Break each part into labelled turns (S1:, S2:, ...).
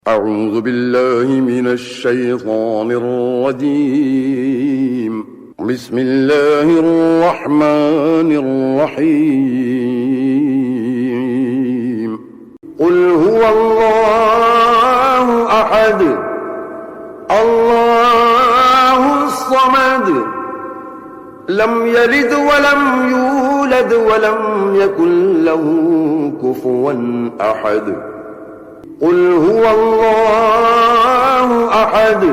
S1: أعوذ بالله من الشيطان الرجيم. بسم الله الرحمن الرحيم. قل هو الله أحد الله الصمد لم يلد ولم يولد ولم يكن له كفوا أحد. قل هو الله أحد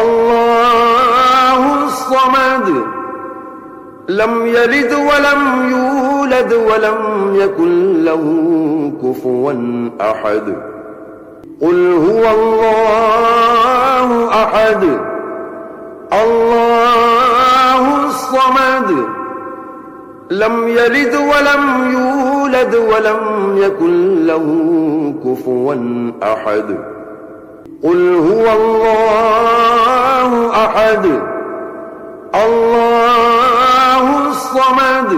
S1: الله الصمد لم يلد ولم يولد ولم يكن له كفوا أحد. قل هو الله أحد الله الصمد لم يلد ولم يولد ولم يكن له كفوا أحد. قل هو الله أحد الله الصمد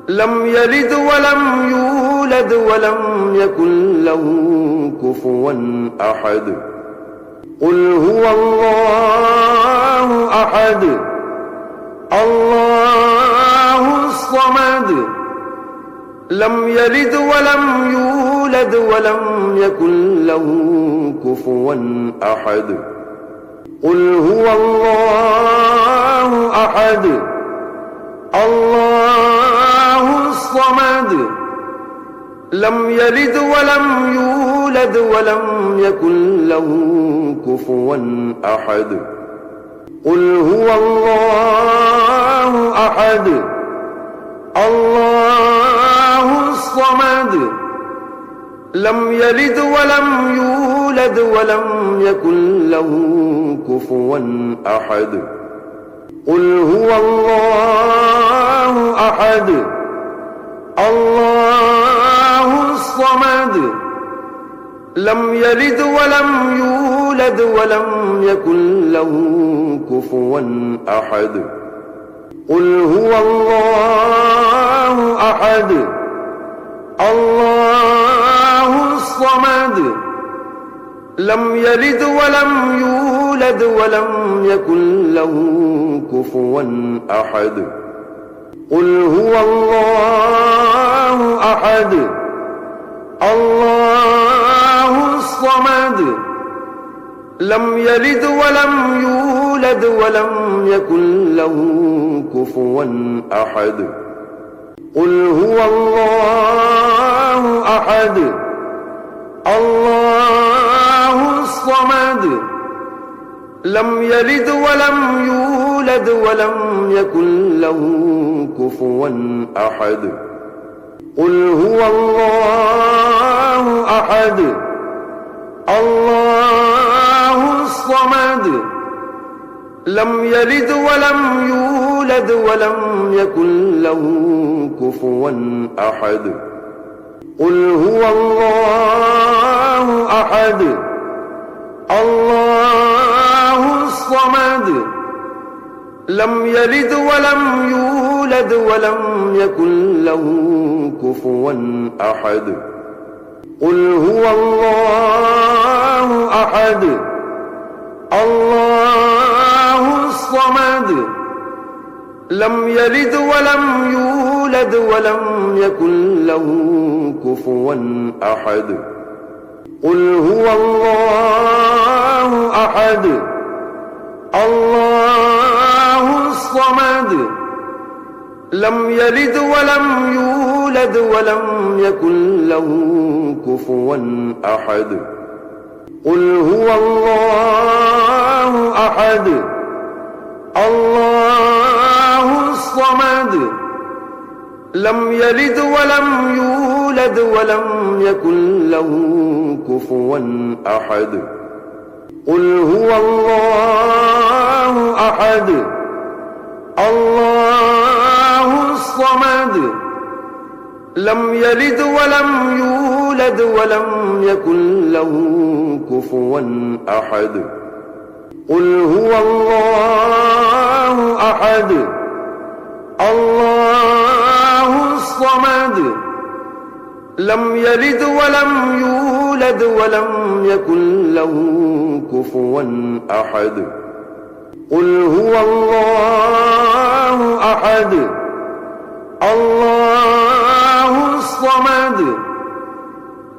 S1: لم يلد ولم يولد ولم يكن له كفوا أحد. قل هو الله أحد الله الصمد لم يلد ولم يولد ولم يكن له كفوا أحد. قل هو الله أحد الله الصمد لم يلد ولم يولد ولم يكن له كفوا أحد. قل هو الله أحد الله الصمد لم يلد ولم يولد ولم يكن له كفوا أحد. قل هو الله أحد الله الصمد لم يلد ولم يولد ولم يكن له كفوا أحد. قل هو الله أحد الله الصمد لم يلد ولم يولد ولم يكن له كفوا أحد. قل هو الله أحد الله الصمد لم يلد ولم يولد ولم يكن له كفوا أحد. قل هو الله أحد الله الصمد لم يلد ولم يولد ولم يكن له كفوا أحد. قل هو الله أحد الله الصمد لم يلد ولم يولد ولم يكن له كفوا أحد. قل هو الله أحد الله الصمد لم يلد ولم يولد ولم يكن له كفوا أحد. قل هو الله أحد الله الصمد لم يلد ولم يولد ولم يكن له كفوا أحد. قل هو الله أحد الله الصمد لم يلد ولم يولد ولم يكن له كفوا أحد. قل هو الله أحد الله الصمد لم يلد ولم يولد ولم يكن له كفوا أحد. قل هو الله أحد الله الصمد لم يلد ولم يولد ولم يكن له كفوا أحد. قل هو الله أحد الله الصمد لم يلد ولم يولد ولم يكن له كفوا أحد قل هو الله أحد الله الصمد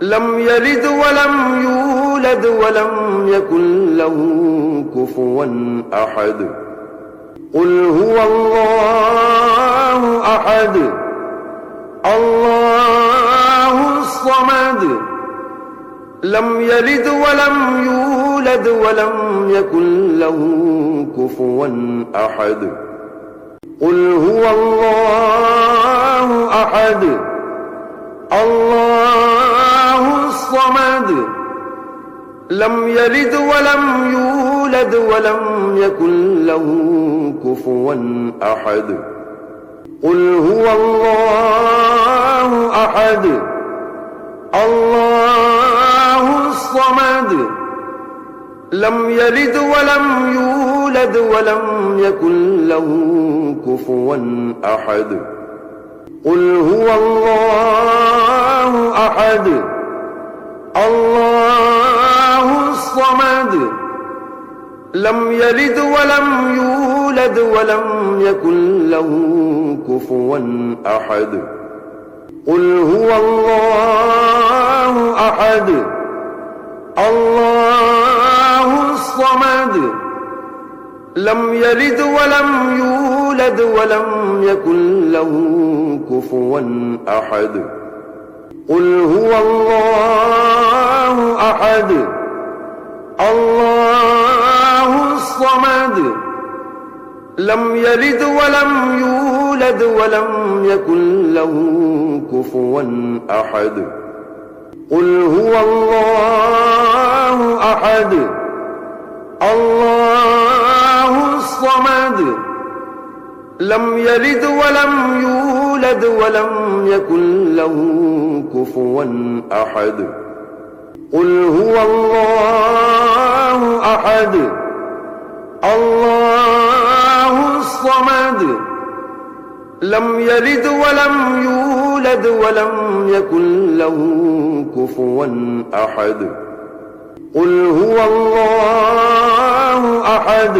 S1: لم يلد ولم يولد ولم يكن له كفوا أحد قل هو الله أحد الله الصمد لم يلد ولم يولد ولم يكن له كفوا أحد قل هو الله أحد الله الصمد لم يلد ولم يولد ولم يكن له كفوا أحد قل هو الله أحد الله الصمد لم يلد ولم يولد ولم يكن له كفوا أحد قل هو الله أحد الله الصمد لم يلد ولم يولد ولم يكن له كفوا أحد قل هو الله أحد الله الصمد لم يلد ولم يولد ولم يكن له كفوا أحد قل هو الله أحد الله الصمد لم يلد ولم يولد ولم يكن له كفوا أحد قل هو الله أحد الله الصمد لم يلد ولم يولد ولم يكن له كفوا أحد قل هو الله أحد الله الصمد لم يلد ولم يولد ولم يكن له كفوا أحد قل هو الله أحد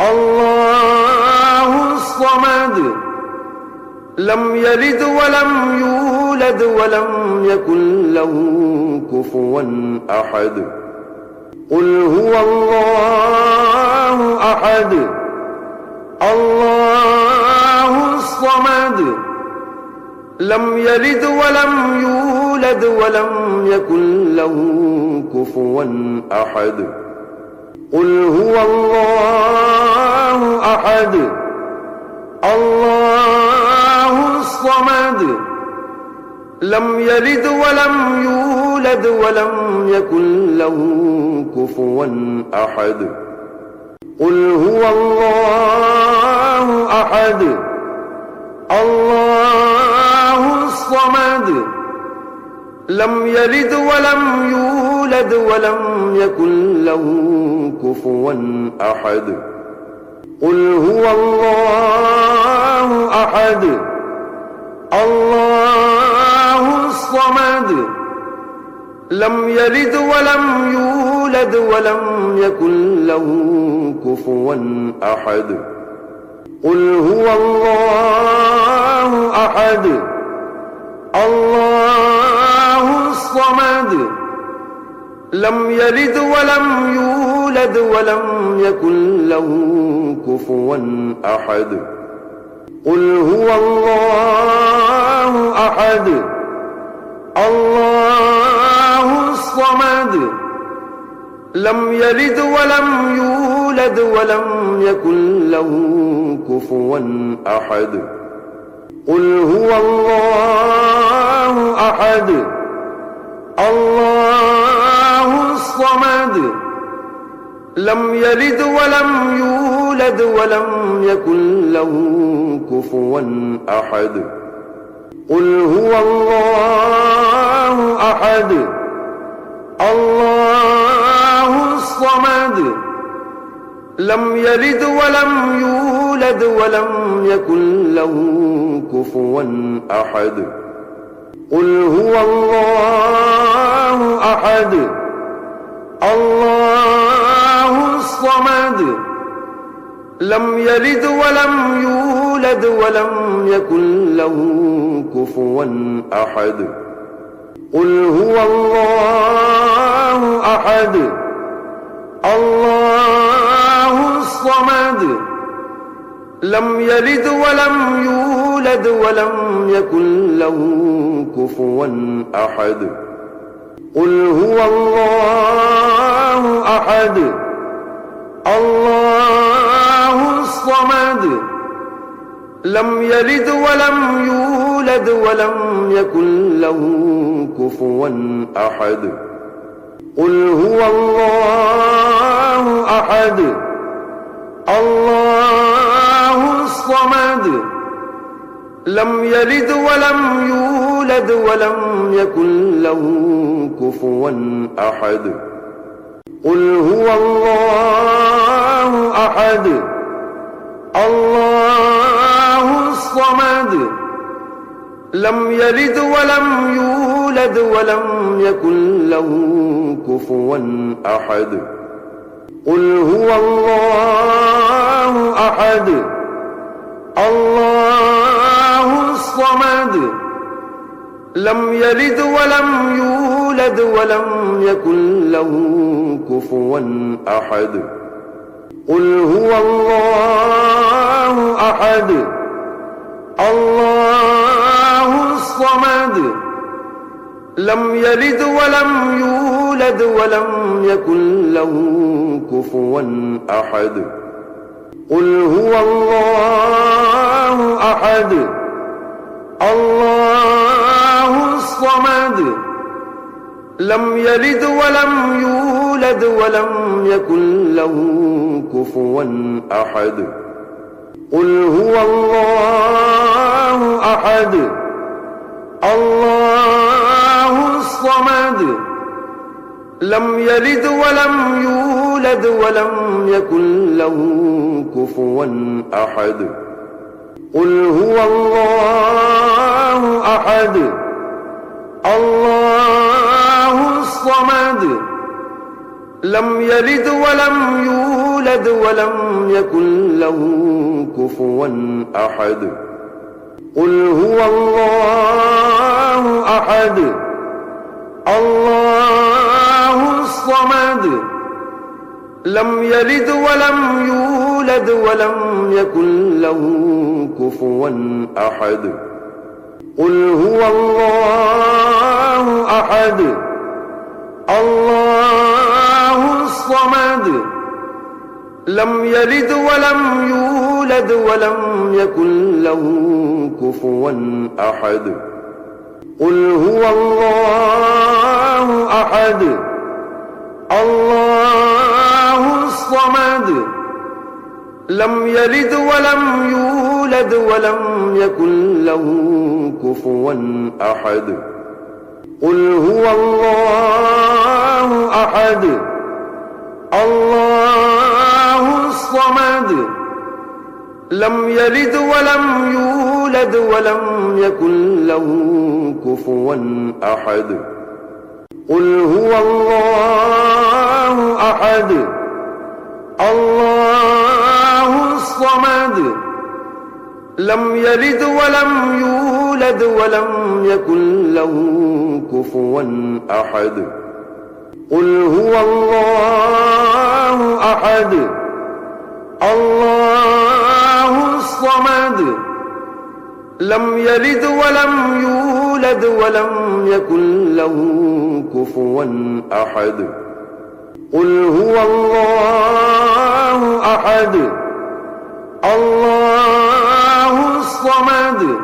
S1: الله الصمد لم يلد ولم يولد ولم يكن له كفوا أحد قل هو الله أحد الله الصمد لم يلد ولم يولد ولم يكن له كفوا أحد قل هو الله أحد الله الصمد لم يلد ولم يولد ولم يكن له كفوا أحد قل هو الله أحد الله الصمد لم يلد ولم يولد ولم يكن له كفوا أحد قل هو الله أحد الله الصمد لم يلد ولم يولد ولم يكن له كفوا أحد قل هو الله أحد الله الصمد لم يلد ولم يولد ولم يكن له كفوا أحد قل هو الله أحد الله الصمد لم يلد ولم يولد ولم يكن له كفوا أحد قل هو الله أحد الله الصمد لم يلد ولم يولد ولم يكن له كفوا أحد قل هو الله أحد الله الصمد لم يلد ولم يولد ولم يكن له كفوا أحد قل هو الله أحد الله الصمد لم يلد ولم يولد ولم يكن له كفوا أحد قل هو الله أحد الله الصمد لم يلد ولم يولد ولم يكن له كفوا أحد قل هو الله أحد الله الصمد لم يلد ولم يولد ولم يكن له كفوا أحد قل هو الله أحد الله الصمد لم يلد ولم يولد ولم يكن له كفوا أحد قل هو الله أحد الله الصمد لم يلد ولم يولد ولم يكن له كفوا أحد قل هو الله أحد الله الصمد لم يلد ولم يولد ولم يكن له كفوا أحد قل هو الله أحد الله الصمد لم يلد ولم يولد ولم يكن له كفوا أحد قل هو الله أحد الله الصمد لم يلد ولم يولد ولم يكن له كفوا أحد قل هو الله أحد الله الصمد لم يلد ولم يولد ولم يكن له كفوا أحد قل هو الله أحد الله الصمد لم يلد ولم يولد ولم يكن له كفوا أحد قل هو الله أحد الله الصمد لم يلد ولم يولد ولم يكن له كفوا أحد قل هو الله أحد الله الصمد لم يلد ولم يولد ولم يكن له كفوا أحد قل هو الله أحد الله الصمد لم يلد ولم يولد ولم يكن له كفوا أحد قل هو الله أحد الله الصمد لم يلد ولم يولد ولم يكن له كفوا أحد قل هو الله أحد الله الصمد لم يلد ولم يولد ولم يكن له كفوا أحد قل هو الله أحد الله الصمد لم يلد ولم يولد ولم يكن له كفوا أحد قل هو الله أحد الله الصمد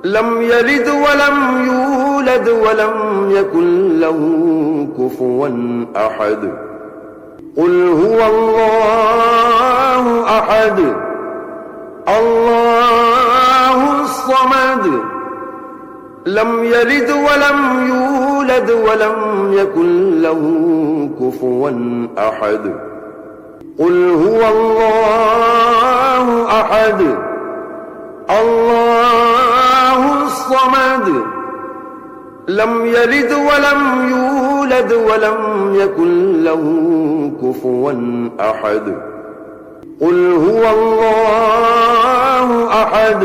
S1: لم يلد ولم يولد ولم يكن له كفوا أحد قل هو الله أحد الله الصمد لم يلد ولم يولد ولم يكن له كفوا أحد قل هو الله أحد الله الصمد لم يلد ولم يولد ولم يكن له كفوا أحد قل هو الله أحد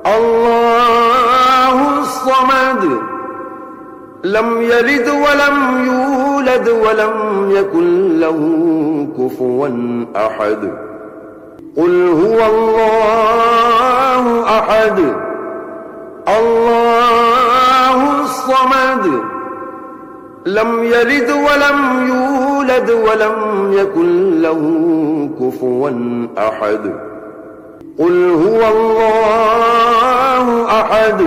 S1: الله الصمد لم يلد ولم يولد ولم يكن له كفوا أحد قل هو الله أحد الله الصمد لم يلد ولم يولد ولم يكن له كفوا أحد قل هو الله أحد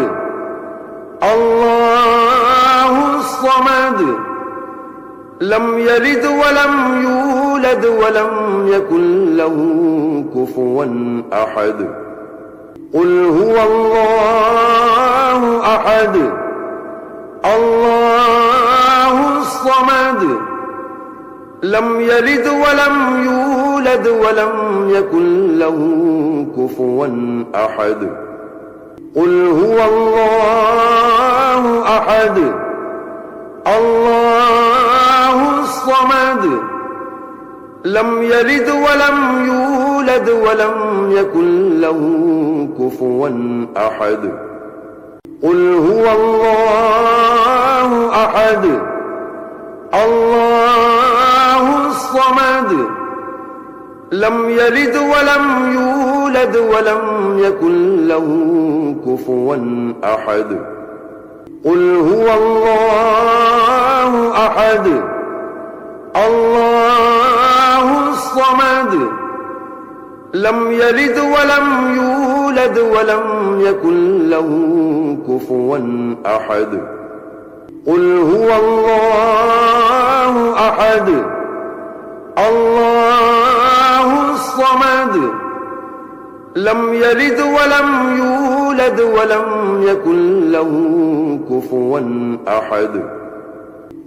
S1: الله الصمد لم يلد ولم يولد ولم يكن له كفوا أحد قل هو الله أحد الله الصمد لم يلد ولم يولد ولم يكن له كفوا أحد قل هو الله أحد الله الصمد لم يلد ولم يولد ولم يكن له كفوا أحد قل هو الله أحد الله الصمد لم يلد ولم يولد ولم يكن له كفوا أحد قل هو الله أحد الله الصمد لم يلد ولم يولد ولم يكن له كفوا أحد قل هو الله أحد الله الصمد لم يلد ولم يولد ولم يكن له كفوا أحد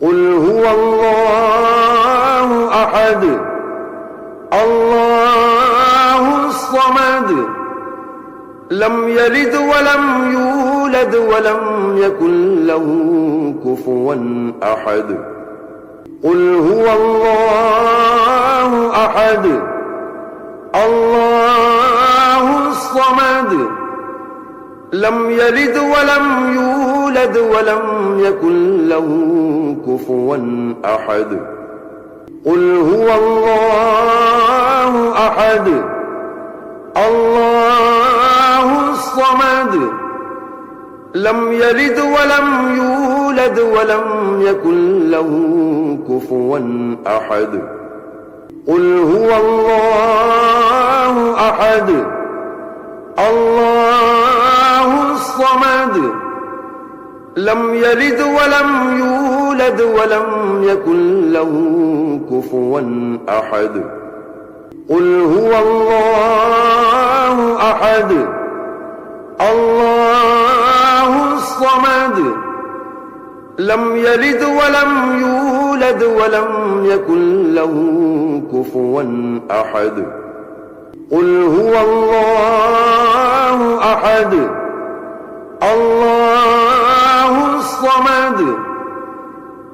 S1: قل هو الله أحد الله الصمد لم يلد ولم يولد ولم يكن له كفوا أحد قل هو الله أحد الله الصمد لم يلد ولم يولد ولم يكن له كفوا أحد قل هو الله أحد الله الصمد لم يلد ولم يولد ولم يكن له كفوا أحد قل هو الله أحد الله الصمد لم يلد ولم يولد ولم يكن له كفوا أحد قل هو الله أحد الله الصمد لم يلد ولم يولد ولم يكن له كفوا أحد قل هو الله أحد الله الصمد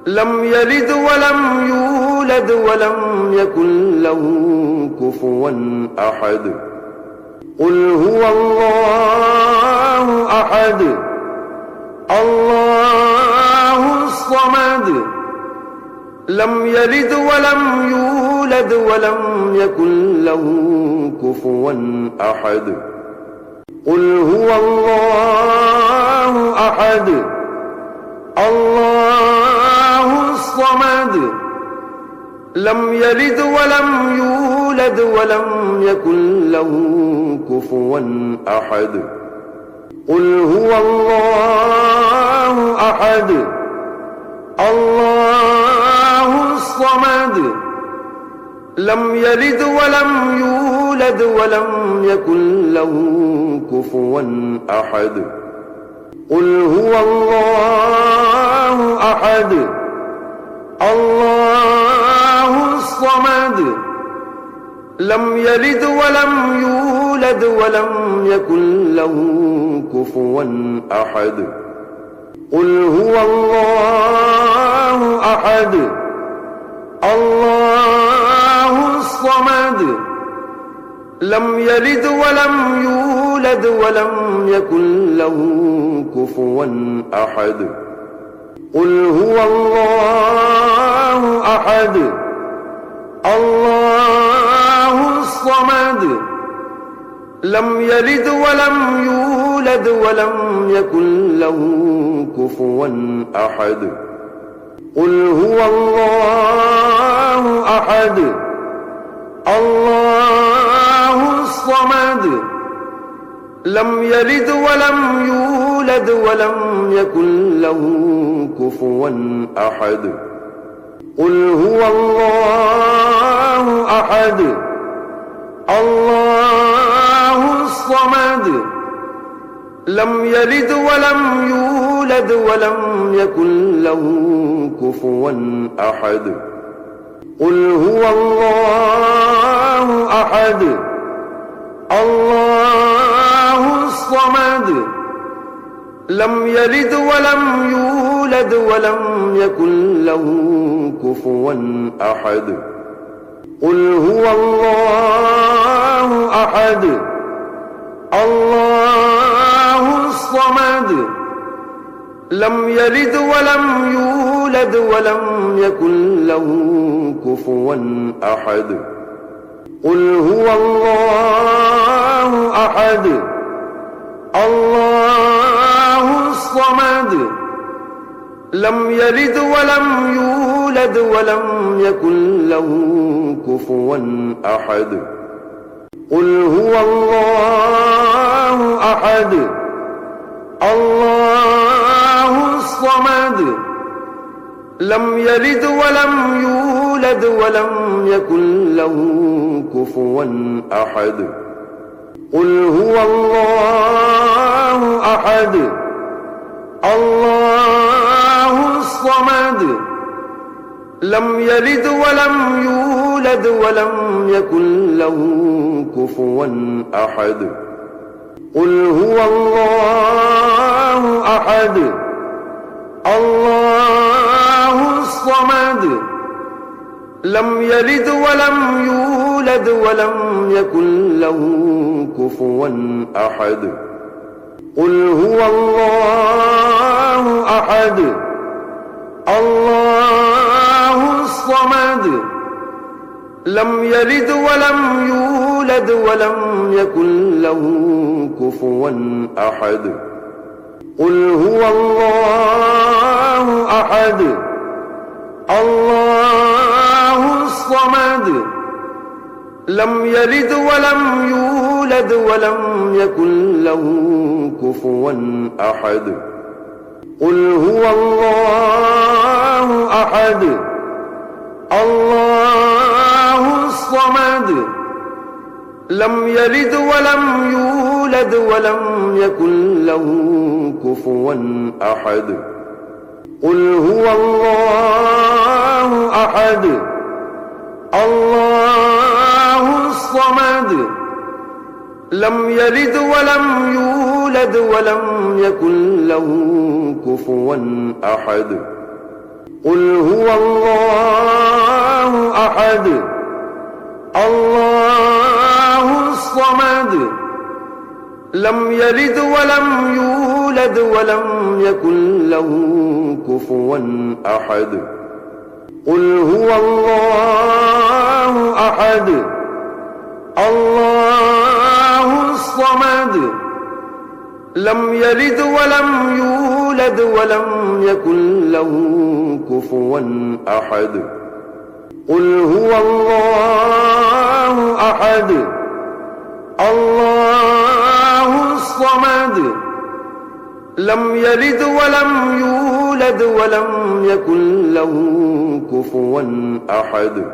S1: لم يلد ولم يولد ولم يكن له كفوا أحد قل هو الله أحد الله الصمد لم يلد ولم يولد ولم يكن له كفوا أحد قل هو الله أحد الله الصمد لم يلد ولم يولد ولم يكن له كفوا أحد قل هو الله أحد الله الصمد لم يلد ولم يولد ولم يكن له كفوا أحد قل هو الله أحد الله الصمد لم يلد ولم يولد ولم يكن له كفوا أحد قل هو الله أحد الله الصمد لم يلد ولم يولد ولم يكن له كفوا أحد قل هو الله أحد الله الصمد لم يلد ولم يولد ولم يكن له كفوا أحد قل هو الله أحد الله الصمد لم يلد ولم يولد ولم يكن له كفوا أحد قل هو الله أحد الله الصمد لم يلد ولم يولد ولم يكن له كفوا أحد قل هو الله أحد الله الصمد لم يلد ولم يولد ولم يكن له كفوا أحد قل هو الله أحد الله الصمد لم يلد ولم يولد ولم يكن له كفوا أحد قل هو الله أحد الله الصمد لم يلد ولم يولد ولم يكن له كفوا أحد قل هو الله أحد الله الصمد لم يلد ولم يولد ولم يكن له كفوا أحد قل هو الله أحد الله الصمد لم يلد ولم يولد ولم يكن له كفوا أحد قل هو الله أحد الله الصمد لم يلد ولم يولد ولم يكن له كفوا أحد قل هو الله أحد الله الصمد لم يلد ولم يولد ولم يكن له كفوا أحد قل هو الله أحد الله الصمد لم يلد ولم يولد ولم يكن له كفوا أحد قل هو الله أحد الله الصمد لم يلد ولم يولد ولم يكن له كفوا أحد قل هو الله أحد الله الصمد لم يلد ولم يولد ولم يكن له كفوا أحد قل هو الله أحد الله الصمد لم يلد ولم يولد ولم يكن له كفوا أحد قل هو الله أحد الله الصمد لم يلد ولم يولد ولم يكن له كفوا أحد قل هو الله أحد الله الصمد لم يلد ولم يولد ولم يكن له كفوا أحد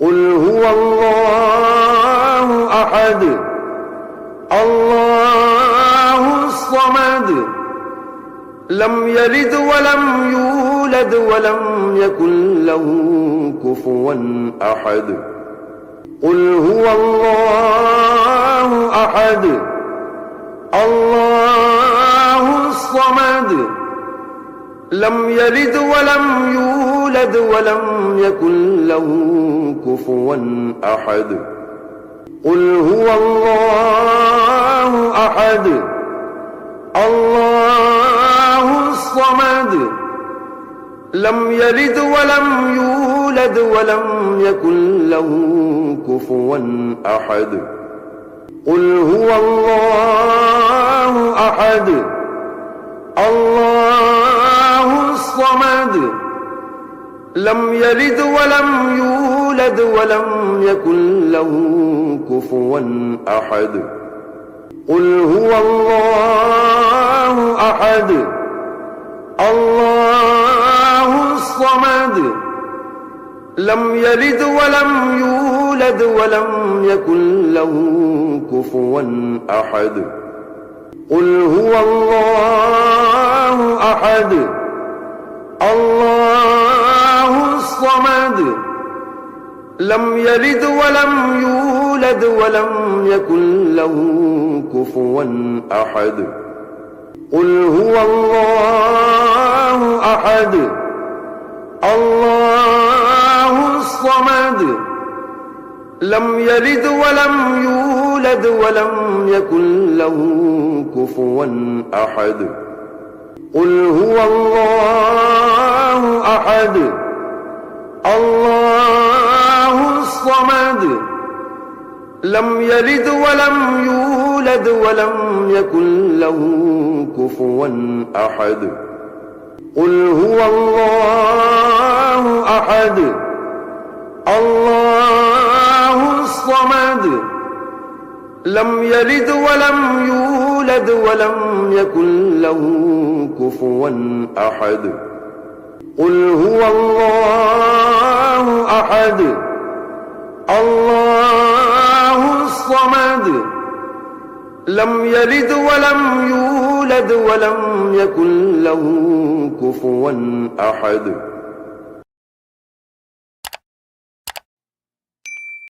S1: قل هو الله أحد الله الصمد لم يلد ولم يولد ولم يكن له كفوا أحد قل هو الله أحد الله الصمد لم يلد ولم يولد ولم يكن له كفوا أحد قل هو الله أحد الله الصمد لم يلد ولم يولد ولم يكن له كفوا أحد قل هو الله أحد الله الصمد لم يلد ولم يولد ولم يكن له كفوا أحد قل هو الله أحد الله الصمد لم يلد ولم يولد ولم يكن له كفوا أحد قل هو الله أحد الله الصمد لم يلد ولم يولد ولم يكن له كفوا أحد قل هو الله أحد الله الصمد لم يلد ولم يولد ولم يكن له كفوا أحد قل هو الله أحد الله الصمد لم يلد ولم يولد ولم يكن له كفوا أحد قل هو الله أحد الله الصمد لم يلد ولم يولد ولم يكن له كفوا أحد قل هو الله أحد الله الصمد لم يلد ولم يولد ولم يكن له كفوا أحد